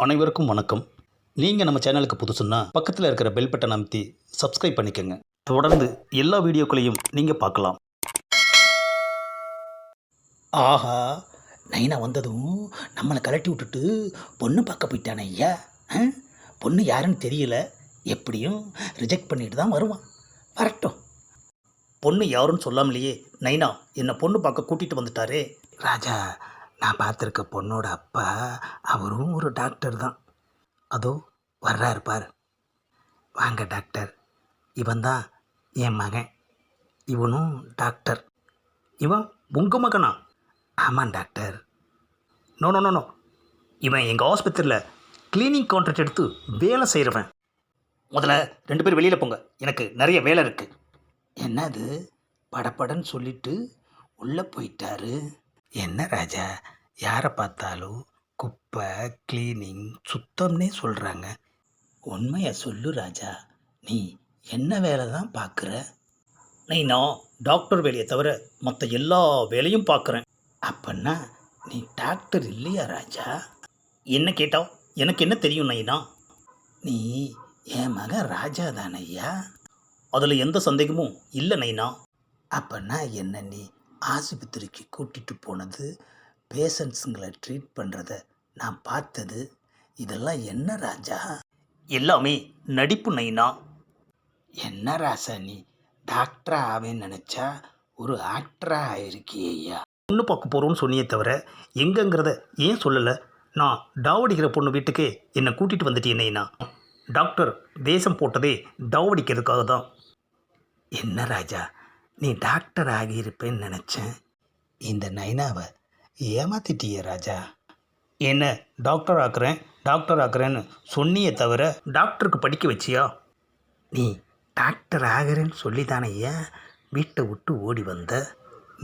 அனைவருக்கும் வணக்கம். நீங்கள் நம்ம சேனலுக்கு புதுசுன்னா பக்கத்தில் இருக்கிற பெல் பட்டன் அமைத்தி சப்ஸ்கிரைப் பண்ணிக்கோங்க. தொடர்ந்து எல்லா வீடியோக்களையும் நீங்கள் பார்க்கலாம். ஆஹா, நைனா வந்ததும் நம்மளை கலட்டி விட்டுட்டு பொண்ணு பார்க்க போயிட்டானே ஐயா. ஆ? பொண்ணு யாருன்னு தெரியல, எப்படியும் ரிஜெக்ட் பண்ணிட்டு தான் வருவான். வரட்டும். பொண்ணு யாருன்னு சொல்லாமலேயே நைனா என்னை பொண்ணு பார்க்க கூட்டிகிட்டு வந்துட்டாரே. ராஜா, நான் பார்த்துருக்க பொண்ணோட அப்பா அவரும் ஒரு டாக்டர் தான். அதோ வர்றாரு பார். வாங்க டாக்டர், இவன் தான் என் மகன். இவனும் டாக்டர். இவன் உங்கள் மகனா? ஆமாம் doctor. No no no no, இவன் எங்கள் ஆஸ்பத்திரியில் க்ளீனிங் கான்ட்ராக்ட் எடுத்து வேலை செய்கிறவன். முதல்ல 2 பேர் வெளியில் போங்க, எனக்கு நிறைய வேலை இருக்குது. என்னது படபடன்னு சொல்லிட்டு உள்ளே போயிட்டாரு. என்ன ராஜா, யாரை பார்த்தாலும் குப்பை க்ளீனிங் சுத்தம்னே சொல்கிறாங்க. உண்மையை சொல்லு ராஜா, நீ என்ன வேலை தான் பார்க்குற? நான் டாக்டர் வேலையை தவிர மற்ற எல்லா வேலையும் பார்க்குறேன். அப்பன்னா நீ டாக்டர் இல்லையா ராஜா? என்ன கேட்டா எனக்கு என்ன தெரியும் நைனா? நீ என் மகன் ராஜா தானையா? அதில் எந்த சந்தேகமும் இல்லை நைனா. அப்பன்னா என்ன நீ ஆஸ்பத்திரிக்கு கூட்டிகிட்டு போனது, பேஷண்ட்ஸுங்களை ட்ரீட் பண்ணுறத நான் பார்த்தது, இதெல்லாம் என்ன ராஜா? எல்லாமே நடிப்பு நைனா. என்ன ராசா நீ டாக்டராக ஆவேன்னு நினச்சா ஒரு ஆக்டராக ஆயிருக்கியா? பொண்ணு பார்க்க போகிறோன்னு சொன்னியே தவிர எங்கங்கிறத ஏன் சொல்லலை? நான் டாவடிக்கிற பொண்ணு வீட்டுக்கே என்னை கூட்டிகிட்டு வந்துட்டேன் நைனா. டாக்டர் வேஷம் போட்டதே டாவடிக்கிறதுக்காக தான். என்ன ராஜா, நீ டாக்டர் ஆகியிருப்பேன்னு நினச்சேன். இந்த நைனாவை ஏமாத்திட்டியே ராஜா. என்ன டாக்டர் ஆக்குறேன்னு சொன்னியே தவிர டாக்டருக்கு படிக்க வச்சியா? நீ டாக்டர் ஆகிறேன்னு சொல்லி தானே ஏன் வீட்டை விட்டு ஓடி வந்த?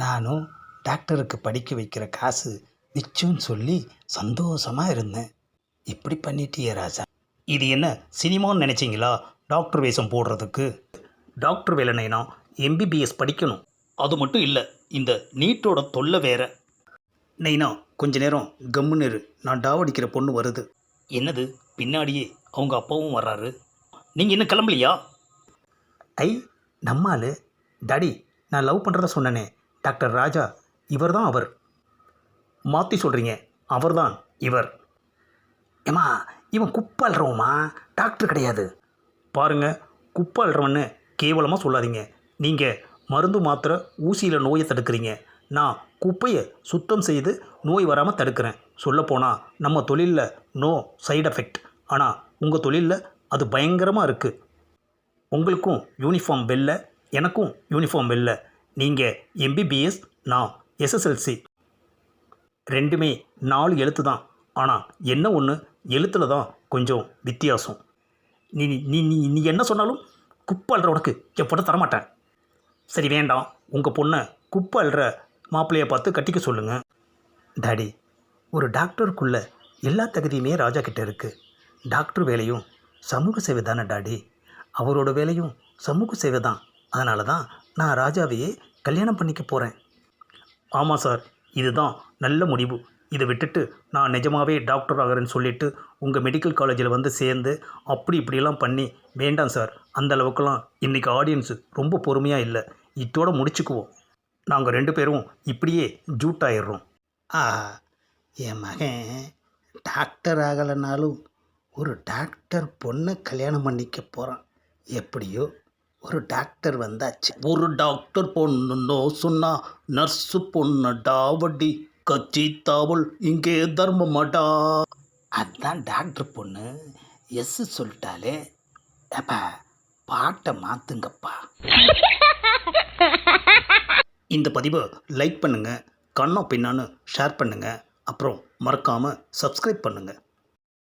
நானும் டாக்டருக்கு படிக்க வைக்கிற காசு மிச்சம்னு சொல்லி சந்தோஷமாக இருந்தேன். இப்படி பண்ணிட்டியே ராஜா. இது என்ன சினிமான்னு நினச்சிங்களா டாக்டர் வேஷம் போடுறதுக்கு? டாக்டர் வேலை நைனா எம்பிபிஎஸ் படிக்கணும். அது மட்டும் இல்லை, இந்த நீட்டோட தொல்லை வேற. நைனா கொஞ்ச நேரம் கம்முன்னு இரு, நான் டாவடிக்கிற பொண்ணு வருது. என்னது, பின்னாடியே அவங்க அப்பாவும் வர்றாரு. நீங்கள் இன்னும் கிளம்பலையா? ஐ, நம்மால் டாடி, நான் லவ் பண்ணுறத சொன்னனே டாக்டர் ராஜா, இவர் தான் அவர். மாற்றி சொல்கிறீங்க, அவர் தான் இவர். ஏம்மா, இவன் குப்பை அல்றவமா, டாக்டர் கிடையாது. பாருங்க, குப்பை அல்றவன்னு கேவலமாக சொல்லாதீங்க. நீங்கள் மருந்து மாத்திரை ஊசியில் நோயை தடுக்கிறீங்க. நான் குப்பையை சுத்தம் செய்து நோய் வராமல் தடுக்கிறேன். சொல்லப்போனால் நம்ம தொழிலில் நோ சைடு எஃபெக்ட். ஆனால் உங்கள் தொழிலில் அது பயங்கரமாக இருக்குது. உங்களுக்கும் யூனிஃபார்ம் வெள்ளை, எனக்கும் யூனிஃபார்ம் வெள்ளை. நீங்கள் எம்பிபிஎஸ், நான் எஸ்எஸ்எல்சி. ரெண்டுமே 4 எழுத்து தான். ஆனால் என்ன ஒன்று, எழுத்தில் தான் கொஞ்சம் வித்தியாசம். நீ நீ நீ நீ என்ன சொன்னாலும் குப்பை அல்ற உனக்கு என் பொண்ணை தரமாட்டேன். சரி வேண்டாம், உங்கள் பொண்ணை குப்பை அல்ற மாப்பிள்ளையை பார்த்து கட்டிக்க சொல்லுங்கள். டாடி, ஒரு டாக்டருக்குள்ள எல்லா தகுதியுமே ராஜா கிட்ட இருக்குது. டாக்டர் வேலையும் சமூக சேவை தானே டாடி. அவரோட வேலையும் சமூக சேவை தான். அதனால தான் நான் ராஜாவையே கல்யாணம் பண்ணிக்க போகிறேன். ஆமாம் சார், இதுதான் நல்ல முடிவு. இதை விட்டுட்டு நான் நிஜமாகவே டாக்டர் ஆகிறேன்னு சொல்லிவிட்டு உங்கள் மெடிக்கல் காலேஜில் வந்து சேர்ந்து அப்படி இப்படியெல்லாம் பண்ணி வேண்டாம் சார். அந்த அளவுக்குலாம் இன்றைக்கி ஆடியன்ஸு ரொம்ப பொறுமையாக இல்லை. இதோட முடிச்சுக்குவோம். நாங்கள் 2 பேரும் இப்படியே ஜூட் ஆயிடுறோம். என் மகன் டாக்டர் ஆகலைனாலும் ஒரு டாக்டர் பொண்ணை கல்யாணம் பண்ணிக்க போகிறான். எப்படியோ ஒரு டாக்டர் வந்தாச்சு. ஒரு டாக்டர் பொண்ணுன்னோ சொன்னா நர்ஸு பொண்ணு டாவடி கச்சி தாவல் இங்கே தர்மமாடா. அதுதான் டாக்டர் பொண்ணு எஸ் சொல்லிட்டாலே. அப்பா, பாட்டை மாற்றுங்கப்பா. இந்த பதிவை லைக் பண்ணுங்கள், கண்ணா பின்னான்னு ஷேர் பண்ணுங்கள், அப்புறம் மறக்காமல் சப்ஸ்கிரைப் பண்ணுங்கள்.